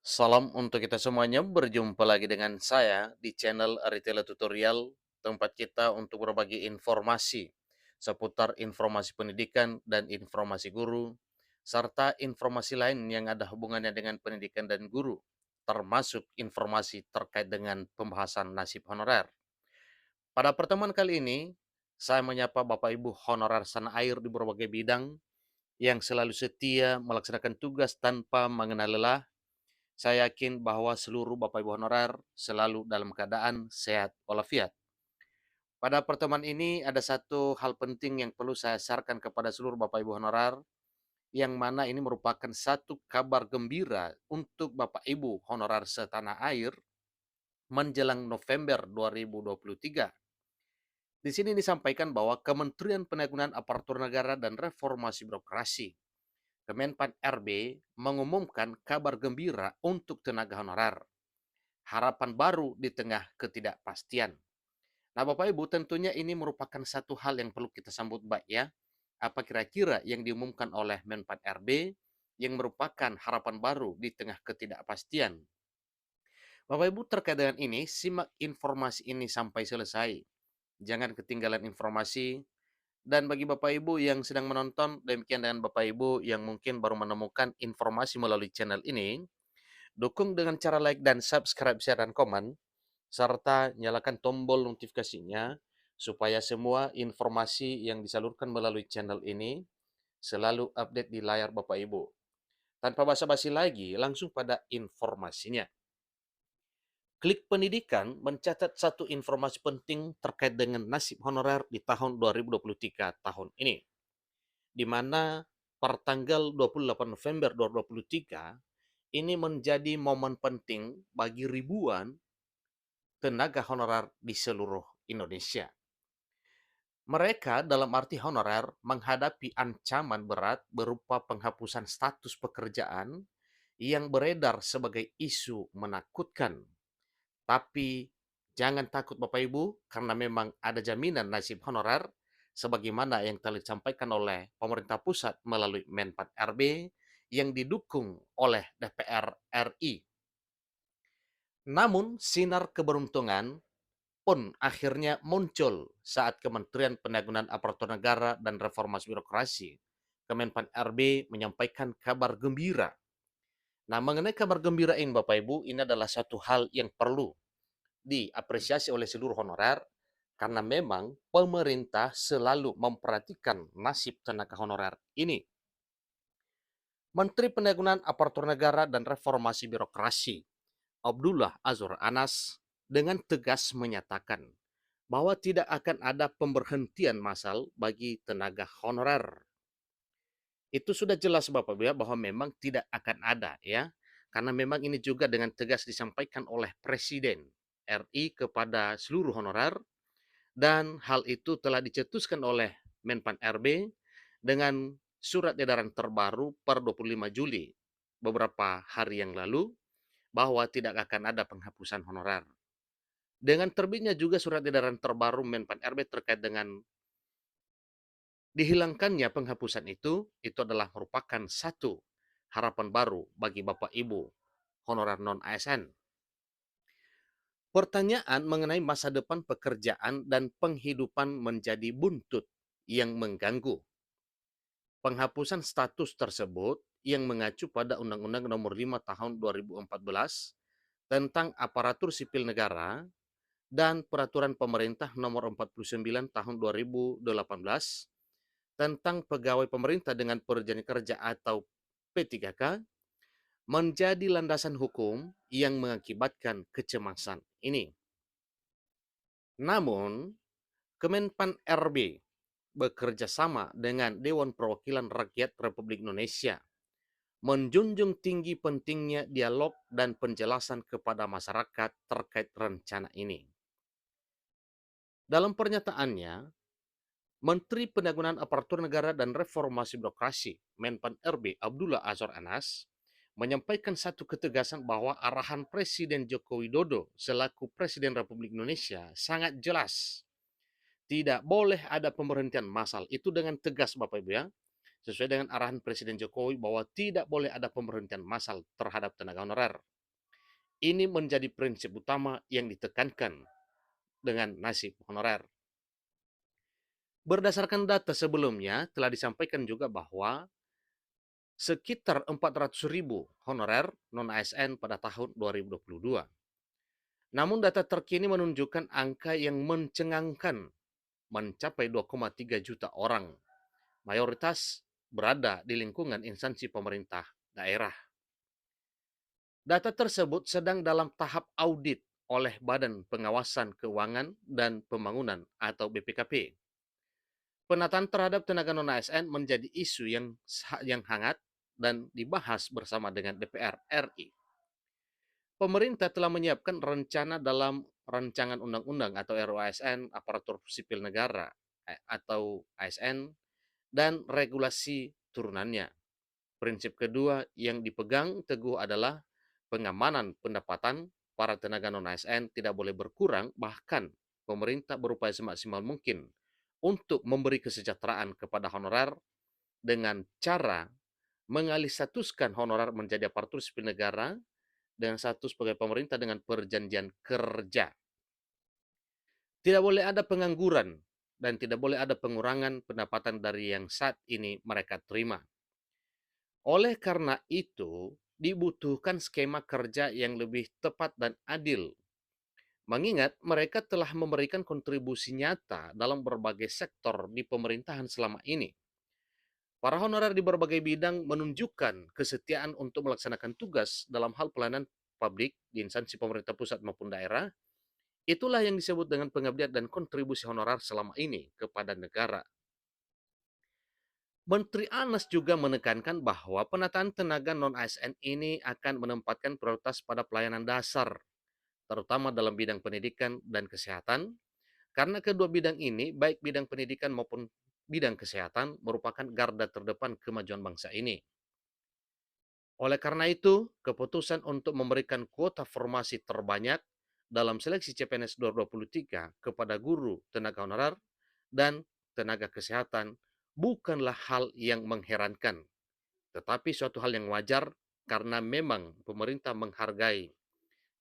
Salam untuk kita semuanya, berjumpa lagi dengan saya di channel Aritela Tutorial, tempat kita untuk berbagi informasi seputar informasi pendidikan dan informasi guru, serta informasi lain yang ada hubungannya dengan pendidikan dan guru, termasuk informasi terkait dengan pembahasan nasib honorer. Pada pertemuan kali ini, saya menyapa Bapak Ibu honorer sana air di berbagai bidang yang selalu setia melaksanakan tugas tanpa mengenal lelah. Saya yakin bahwa seluruh Bapak Ibu honorer selalu dalam keadaan sehat walafiat. Pada pertemuan ini ada satu hal penting yang perlu saya sarankan kepada seluruh Bapak Ibu honorer, yang mana ini merupakan satu kabar gembira untuk Bapak Ibu honorer setanah air menjelang November 2023. Di sini disampaikan bahwa Kementerian Penanggulangan Aparatur Negara dan Reformasi Birokrasi Kemenpan RB mengumumkan kabar gembira untuk tenaga honorer. Harapan baru di tengah ketidakpastian. Nah, Bapak Ibu, tentunya ini merupakan satu hal yang perlu kita sambut baik ya. Apa kira-kira yang diumumkan oleh Menpan RB yang merupakan harapan baru di tengah ketidakpastian? Bapak Ibu, terkait dengan ini, simak informasi ini sampai selesai. Jangan ketinggalan informasi. Dan bagi Bapak Ibu yang sedang menonton, demikian dengan Bapak Ibu yang mungkin baru menemukan informasi melalui channel ini, dukung dengan cara like dan subscribe, share, dan komen, serta nyalakan tombol notifikasinya supaya semua informasi yang disalurkan melalui channel ini selalu update di layar Bapak Ibu. Tanpa basa-basi lagi, langsung pada informasinya. Klik Pendidikan mencatat satu informasi penting terkait dengan nasib honorer di tahun 2023 tahun ini, di mana pertanggal 28 November 2023 ini menjadi momen penting bagi ribuan tenaga honorer di seluruh Indonesia. Mereka dalam arti honorer menghadapi ancaman berat berupa penghapusan status pekerjaan yang beredar sebagai isu menakutkan. Tapi jangan takut Bapak Ibu, karena memang ada jaminan nasib honorer sebagaimana yang telah disampaikan oleh pemerintah pusat melalui Menpan RB yang didukung oleh DPR RI. Namun sinar keberuntungan pun akhirnya muncul saat Kementerian Penanggulangan Aparatur Negara dan Reformasi Birokrasi Kemenpan RB menyampaikan kabar gembira. Nah, mengenai kabar gembira ini Bapak Ibu, ini adalah satu hal yang perlu diapresiasi oleh seluruh honorer karena memang pemerintah selalu memperhatikan nasib tenaga honorer ini. Menteri Penanggulangan Aparatur Negara dan Reformasi Birokrasi Abdullah Azwar Anas dengan tegas menyatakan bahwa tidak akan ada pemberhentian massal bagi tenaga honorer. Itu sudah jelas Bapak Ibu ya, bahwa memang tidak akan ada ya. Karena memang ini juga dengan tegas disampaikan oleh Presiden RI kepada seluruh honorer, dan hal itu telah dicetuskan oleh Menpan RB dengan surat edaran terbaru per 25 Juli beberapa hari yang lalu, bahwa tidak akan ada penghapusan honorer. Dengan terbitnya juga surat edaran terbaru Menpan RB terkait dengan dihilangkannya penghapusan itu adalah merupakan satu harapan baru bagi Bapak Ibu honorer non-ASN. Pertanyaan mengenai masa depan pekerjaan dan penghidupan menjadi buntut yang mengganggu. Penghapusan status tersebut yang mengacu pada Undang-Undang Nomor 5 Tahun 2014 tentang Aparatur Sipil Negara dan Peraturan Pemerintah Nomor 49 Tahun 2018 tentang Pegawai Pemerintah dengan Perjanjian Kerja atau P3K menjadi landasan hukum yang mengakibatkan kecemasan ini. Namun, Kemenpan RB bekerja sama dengan Dewan Perwakilan Rakyat Republik Indonesia menjunjung tinggi pentingnya dialog dan penjelasan kepada masyarakat terkait rencana ini. Dalam pernyataannya, Menteri Penanggulangan Aparatur Negara dan Reformasi Birokrasi Menpan RB Abdullah Azwar Anas menyampaikan satu ketegasan bahwa arahan Presiden Joko Widodo selaku Presiden Republik Indonesia sangat jelas. Tidak boleh ada pemberhentian massal. Itu dengan tegas Bapak Ibu ya. sesuai dengan arahan Presiden Jokowi bahwa tidak boleh ada pemberhentian massal terhadap tenaga honorer. Ini menjadi prinsip utama yang ditekankan dengan nasib honorer. Berdasarkan data sebelumnya, telah disampaikan juga bahwa sekitar 400.000 honorer non-ASN pada tahun 2022. Namun data terkini menunjukkan angka yang mencengangkan, mencapai 2,3 juta orang. Mayoritas berada di lingkungan instansi pemerintah daerah. Data tersebut sedang dalam tahap audit oleh Badan Pengawasan Keuangan dan Pembangunan atau BPKP. Penataan terhadap tenaga non-ASN menjadi isu yang hangat dan dibahas bersama dengan DPR RI. Pemerintah telah menyiapkan rencana dalam rancangan undang-undang atau RUU ASN, aparatur sipil negara atau ASN, dan regulasi turunannya. Prinsip kedua yang dipegang teguh adalah pengamanan pendapatan para tenaga non-ASN tidak boleh berkurang, bahkan pemerintah berupaya semaksimal mungkin untuk memberi kesejahteraan kepada honorer dengan cara mengalih statuskan honorer menjadi aparatur sipil negara dengan status sebagai pemerintah dengan perjanjian kerja. Tidak boleh ada pengangguran dan tidak boleh ada pengurangan pendapatan dari yang saat ini mereka terima. Oleh karena itu, dibutuhkan skema kerja yang lebih tepat dan adil. Mengingat mereka telah memberikan kontribusi nyata dalam berbagai sektor di pemerintahan selama ini. Para honorer di berbagai bidang menunjukkan kesetiaan untuk melaksanakan tugas dalam hal pelayanan publik di instansi pemerintah pusat maupun daerah. Itulah yang disebut dengan pengabdian dan kontribusi honorer selama ini kepada negara. Menteri Anas juga menekankan bahwa penataan tenaga non-ASN ini akan menempatkan prioritas pada pelayanan dasar, terutama dalam bidang pendidikan dan kesehatan, karena kedua bidang ini, baik bidang pendidikan maupun bidang kesehatan, merupakan garda terdepan kemajuan bangsa ini. Oleh karena itu, keputusan untuk memberikan kuota formasi terbanyak dalam seleksi CPNS 2023 kepada guru, tenaga honorer, dan tenaga kesehatan bukanlah hal yang mengherankan, tetapi suatu hal yang wajar karena memang pemerintah menghargai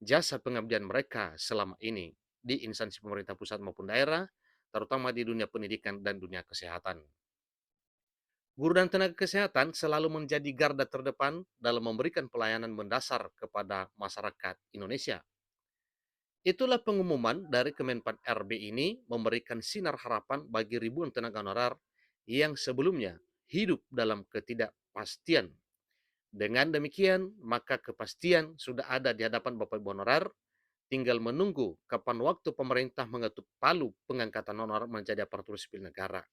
jasa pengabdian mereka selama ini di instansi pemerintah pusat maupun daerah, terutama di dunia pendidikan dan dunia kesehatan. Guru dan tenaga kesehatan selalu menjadi garda terdepan dalam memberikan pelayanan mendasar kepada masyarakat Indonesia. Itulah pengumuman dari Kemenpan RB ini memberikan sinar harapan bagi ribuan tenaga honorer yang sebelumnya hidup dalam ketidakpastian. Dengan demikian, maka kepastian sudah ada di hadapan Bapak Ibu honorer, tinggal menunggu kapan waktu pemerintah mengetuk palu pengangkatan honorer menjadi aparatur sipil negara.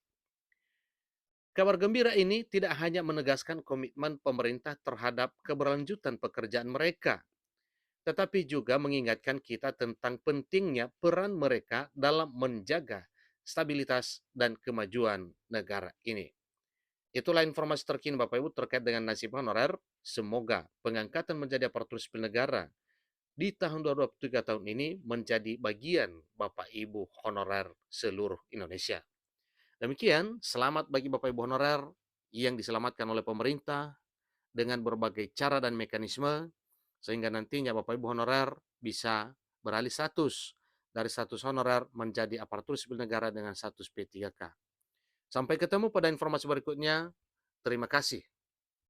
Kabar gembira ini tidak hanya menegaskan komitmen pemerintah terhadap keberlanjutan pekerjaan mereka, tetapi juga mengingatkan kita tentang pentingnya peran mereka dalam menjaga stabilitas dan kemajuan negara ini. Itulah informasi terkini Bapak Ibu terkait dengan nasib honorer. Semoga pengangkatan menjadi aparatur sipil negara di tahun 2023 tahun ini menjadi bagian Bapak Ibu honorer seluruh Indonesia. Demikian, selamat bagi Bapak Ibu honorer yang diselamatkan oleh pemerintah dengan berbagai cara dan mekanisme, sehingga nantinya Bapak Ibu honorer bisa beralih status dari status honorer menjadi aparatur sipil negara dengan status P3K. Sampai ketemu pada informasi berikutnya. Terima kasih.